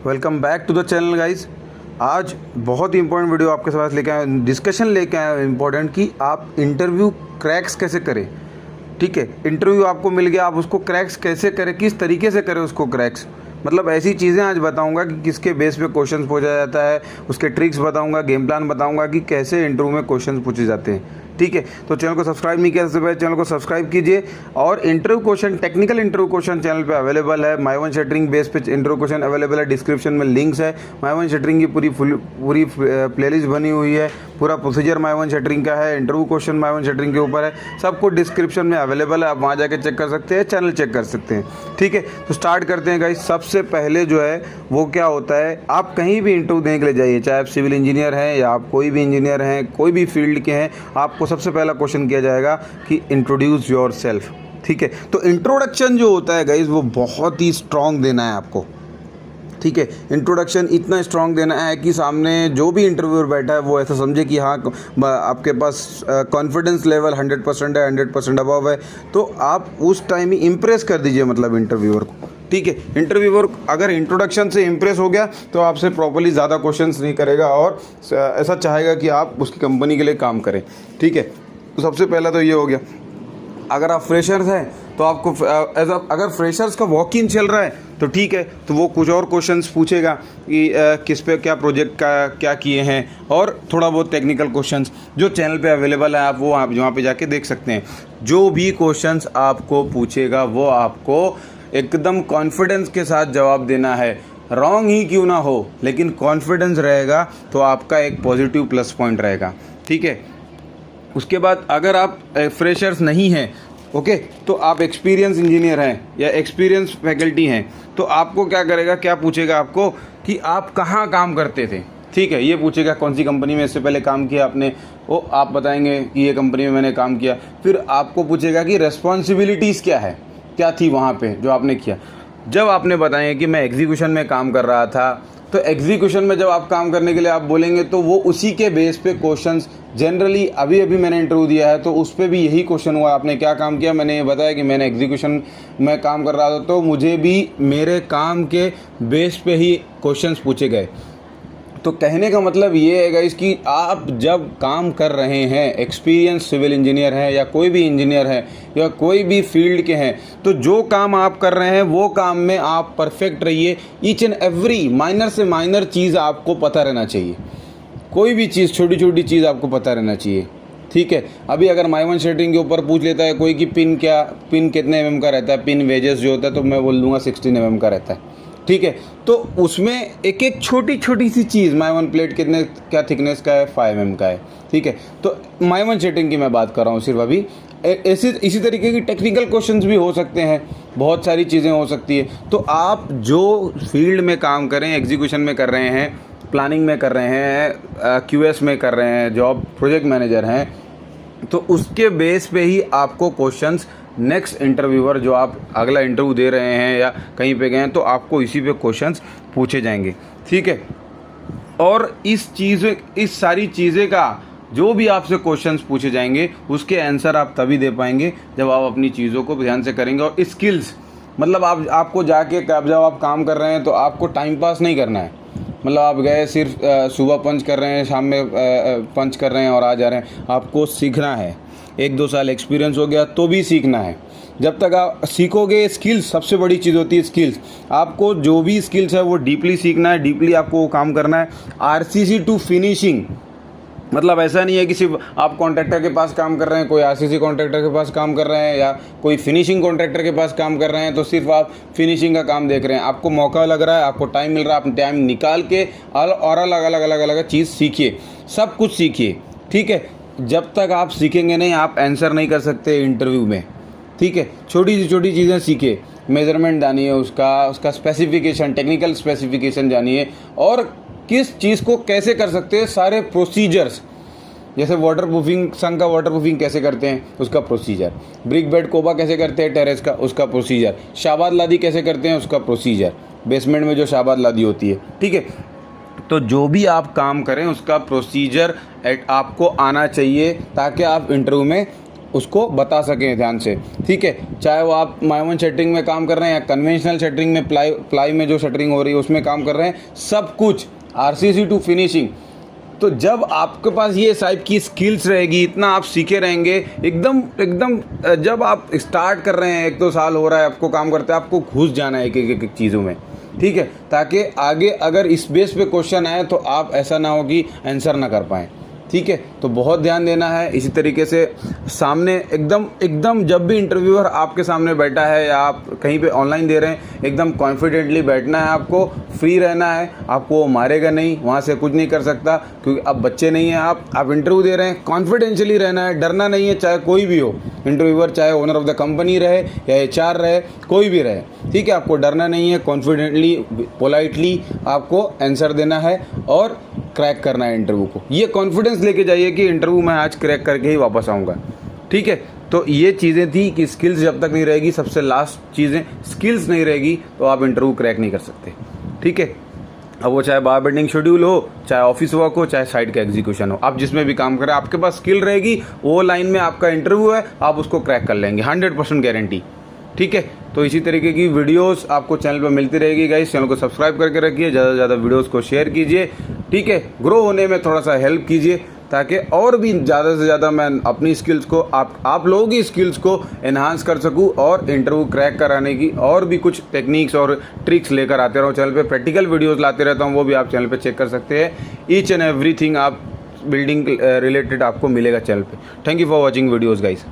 Welcome back to the channel guys. आज बहुत ही important video आपके साथ लेके आए, डिस्कशन लेके आए इंपॉर्टेंट कि आप इंटरव्यू क्रैक्स कैसे करें। ठीक है, इंटरव्यू आपको मिल गया, आप उसको क्रैक्स कैसे करें, किस तरीके से करें उसको क्रैक्स। मतलब ऐसी चीज़ें आज बताऊंगा कि किसके बेस पे क्वेश्चंस पूछा जाता है, उसके ट्रिक्स बताऊंगा, गेम प्लान बताऊंगा कि कैसे इंटरव्यू में क्वेश्चंस पूछे जाते हैं। ठीक है, तो चैनल को सब्सक्राइब नहीं किया सबसे पहले चैनल को सब्सक्राइब कीजिए। और interview question, technical interview question channel पे अवेलेबल है। माई वन शटरिंग बेस पे इंटरव्यू क्वेश्चन अवेलेबल है, डिस्क्रिप्शन में लिंक्स है। माई वन शटरिंग की पूरी प्लेलिस्ट बनी हुई है, पूरा प्रोसीजर माई वन शटरिंग का है, interview question my one shuttering के ऊपर है, सब कुछ डिस्क्रिप्शन में अवेलेबल है। आप वहाँ जाके चेक कर सकते हैं, चैनल चेक कर सकते हैं। ठीक है, तो स्टार्ट करते हैं गाइस। सबसे पहले जो है वो क्या होता है, आप कहीं भी इंटरव्यू देने के लिए जाइए, चाहे आप सिविल इंजीनियर हैं या आप कोई भी इंजीनियर हैं, कोई भी फील्ड के हैं, आपको सबसे पहला क्वेश्चन किया जाएगा कि इंट्रोड्यूस योर सेल्फ। ठीक है, तो इंट्रोडक्शन जो होता है गाइस वो बहुत ही स्ट्रॉन्ग देना है आपको। ठीक है, इंट्रोडक्शन इतना स्ट्रॉन्ग देना है कि सामने जो भी इंटरव्यूअर बैठा है वो ऐसा समझे कि हाँ आपके पास कॉन्फिडेंस लेवल 100% है, 100% अबव है, तो आप उस टाइम ही इम्प्रेस कर दीजिए मतलब इंटरव्यूअर को। ठीक है, इंटरव्यूअर अगर इंट्रोडक्शन से इम्प्रेस हो गया तो आपसे प्रॉपर्ली ज़्यादा क्वेश्चंस नहीं करेगा और ऐसा चाहेगा कि आप उसकी कंपनी के लिए काम करें। ठीक है, तो सबसे पहला तो ये हो गया। अगर आप फ्रेशर्स हैं तो आपको अगर फ्रेशर्स का वॉक इन चल रहा है तो ठीक है, तो वो कुछ और क्वेश्चंस पूछेगा कि किस पे क्या प्रोजेक्ट का क्या किए हैं, और थोड़ा बहुत टेक्निकल क्वेश्चंस जो चैनल पे अवेलेबल है, आप वो आप वहाँ पे जाके देख सकते हैं। जो भी क्वेश्चंस आपको पूछेगा वो आपको एकदम कॉन्फिडेंस के साथ जवाब देना है। रॉन्ग ही क्यों ना हो, लेकिन कॉन्फिडेंस रहेगा तो आपका एक पॉजिटिव प्लस पॉइंट रहेगा। ठीक है, उसके बाद अगर आप फ्रेशर्स नहीं हैं, ओके, तो आप एक्सपीरियंस इंजीनियर हैं या एक्सपीरियंस फैकल्टी हैं, तो आपको क्या करेगा, क्या पूछेगा आपको कि आप कहाँ काम करते थे। ठीक है, ये पूछेगा कौन सी कंपनी में इससे पहले काम किया आपने, वो आप बताएंगे कि ये कंपनी में मैंने काम किया। फिर आपको पूछेगा कि रेस्पॉन्सिबिलिटीज़ क्या है, क्या थी वहाँ पे जो आपने किया। जब आपने बताएं कि मैं एग्जीक्यूशन में काम कर रहा था, तो एग्जीक्यूशन में जब आप काम करने के लिए आप बोलेंगे तो वो उसी के बेस पे क्वेश्चंस जनरली अभी मैंने इंटरव्यू दिया है तो उस पर भी यही क्वेश्चन हुआ, आपने क्या काम किया, मैंने ये बताया कि मैंने एग्जीक्यूशन में काम कर रहा था, तो मुझे भी मेरे काम के बेस पे ही क्वेश्चंस पूछे गए। तो कहने का मतलब ये है गाइस कि आप जब काम कर रहे हैं, एक्सपीरियंस सिविल इंजीनियर हैं या कोई भी इंजीनियर है या कोई भी फील्ड के हैं, तो जो काम आप कर रहे हैं वो काम में आप परफेक्ट रहिए। ईच एंड एवरी माइनर से माइनर चीज़ आपको पता रहना चाहिए, कोई भी चीज़, छोटी छोटी चीज़ आपको पता रहना चाहिए। ठीक है, अभी अगर माई वन शटरिंग के ऊपर पूछ लेता है कोई कि पिन कितने एमएम का रहता है, पिन वेजेस जो होता है, तो मैं बोल दूंगा 16 एमएम का रहता है। ठीक है, तो उसमें एक एक छोटी छोटी सी चीज़, माई वन प्लेट कितने क्या थिकनेस का है, 5 mm का है। ठीक है, तो माई वन शटरिंग की मैं बात कर रहा हूँ सिर्फ अभी। इसी तरीके की टेक्निकल क्वेश्चंस भी हो सकते हैं, बहुत सारी चीज़ें हो सकती है। तो आप जो फील्ड में काम करें, एग्जीक्यूशन में कर रहे हैं, प्लानिंग में कर रहे हैं, क्यूएस में कर रहे हैं, जॉब प्रोजेक्ट मैनेजर हैं, तो उसके बेस पे ही आपको क्वेश्चंस नेक्स्ट इंटरव्यूअर जो आप अगला इंटरव्यू दे रहे हैं या कहीं पे गए हैं, तो आपको इसी पे क्वेश्चंस पूछे जाएंगे। ठीक है, और इस सारी चीज़ें का जो भी आपसे क्वेश्चंस पूछे जाएंगे उसके आंसर आप तभी दे पाएंगे जब आप अपनी चीज़ों को ध्यान से करेंगे। और स्किल्स मतलब आपको जाके जब आप काम कर रहे हैं तो आपको टाइम पास नहीं करना है। मतलब आप गए सिर्फ सुबह पंच कर रहे हैं, शाम में पंच कर रहे हैं और आ जा रहे हैं, आपको सीखना है। 1-2 साल एक्सपीरियंस हो गया तो भी सीखना है। जब तक आप सीखोगे, स्किल्स सबसे बड़ी चीज़ होती है। स्किल्स आपको जो भी स्किल्स है वो डीपली सीखना है, डीपली आपको वो काम करना है। आरसीसी टू फिनिशिंग, मतलब ऐसा नहीं है कि सिर्फ आप कॉन्ट्रैक्टर के पास काम कर रहे हैं, कोई आरसीसी कॉन्ट्रैक्टर के पास काम कर रहे हैं या कोई फिनिशिंग कॉन्ट्रैक्टर के पास काम कर रहे हैं तो सिर्फ आप फिनिशिंग का काम देख रहे हैं। आपको मौका लग रहा है, आपको टाइम मिल रहा है, आप टाइम निकाल के और अलग चीज़ सीखिए, सब कुछ सीखिए। ठीक है, जब तक आप सीखेंगे नहीं, आप आंसर नहीं कर सकते इंटरव्यू में। ठीक है, छोटी छोटी चीज़ें सीखिए, मेजरमेंट जानिए, उसका स्पेसिफिकेशन, टेक्निकल स्पेसिफिकेशन जानिए, और किस चीज़ को कैसे कर सकते हैं, सारे प्रोसीजर्स, जैसे वाटर प्रूफिंग, संग का वाटर प्रूफिंग कैसे करते हैं उसका प्रोसीजर, ब्रिक बेड कोबा कैसे करते हैं टेरेस का उसका प्रोसीजर, शाबाद लादी कैसे करते हैं उसका प्रोसीजर, बेसमेंट में जो शाबाद लादी होती है। ठीक है, तो जो भी आप काम करें उसका प्रोसीजर आपको आना चाहिए ताकि आप इंटरव्यू में उसको बता सकें ध्यान से, ठीक है। चाहे वो आप माइवन शटरिंग में काम कर रहे हैं या कन्वेंशनल शटरिंग में प्लाई में जो शटरिंग हो रही है उसमें काम कर रहे हैं, सब कुछ आरसीसी टू फिनिशिंग। तो जब आपके पास ये टाइप की स्किल्स रहेगी, इतना आप सीखे रहेंगे, एकदम जब आप स्टार्ट कर रहे हैं, 1-2 साल हो रहा है आपको काम करते हैं, आपको घुस जाना है एक चीज़ों में, ठीक है, ताकि आगे अगर इस बेस पे क्वेश्चन आए तो आप ऐसा ना हो कि आंसर ना कर पाएँ, ठीक है। तो बहुत ध्यान देना है। इसी तरीके से सामने एकदम जब भी इंटरव्यूअर आपके सामने बैठा है या आप कहीं पे ऑनलाइन दे रहे हैं, एकदम कॉन्फिडेंटली बैठना है, आपको फ्री रहना है, आपको वो मारेगा नहीं, वहाँ से कुछ नहीं कर सकता, क्योंकि अब बच्चे नहीं हैं आप इंटरव्यू दे रहे हैं, कॉन्फिडेंशियली रहना है, डरना नहीं है, चाहे कोई भी हो इंटरव्यूअर, चाहे ओनर ऑफ द कंपनी रहे या HR रहे, कोई भी रहे, ठीक है। आपको डरना नहीं है, कॉन्फिडेंटली पोलाइटली आपको आंसर देना है और क्रैक करना है इंटरव्यू को। ये कॉन्फिडेंस लेके जाइए कि इंटरव्यू मैं आज क्रैक करके ही वापस आऊँगा, ठीक है। तो ये चीज़ें थी कि स्किल्स जब तक नहीं रहेगी, सबसे लास्ट चीज़ें, स्किल्स नहीं रहेगी तो आप इंटरव्यू क्रैक नहीं कर सकते, ठीक है। अब वो चाहे बार बेंडिंग शेड्यूल हो, चाहे ऑफिस वर्क हो, चाहे साइट का एग्जीक्यूशन हो, आप जिसमें भी काम करें, आपके पास स्किल रहेगी, वो लाइन में आपका इंटरव्यू है, आप उसको क्रैक कर लेंगे, 100% गारंटी, ठीक है। तो इसी तरीके की वीडियोस आपको चैनल पर मिलती रहेगी गाइस। चैनल को सब्सक्राइब करके रखिए, ज़्यादा से ज़्यादा वीडियोस को शेयर कीजिए, ठीक है। ग्रो होने में थोड़ा सा हेल्प कीजिए, ताकि और भी ज़्यादा से ज़्यादा मैं अपनी स्किल्स को आप लोगों की स्किल्स को एनहांस कर सकूं और इंटरव्यू क्रैक कराने की और भी कुछ टेक्निक्स और ट्रिक्स लेकर आते रहूं चैनल पे। प्रैक्टिकल वीडियोस लाते रहता हूं, वो भी आप चैनल पे चेक कर सकते हैं। ईच एंड एवरीथिंग आप बिल्डिंग रिलेटेड आपको मिलेगा चैनल पे। Thank you for watching videos guys.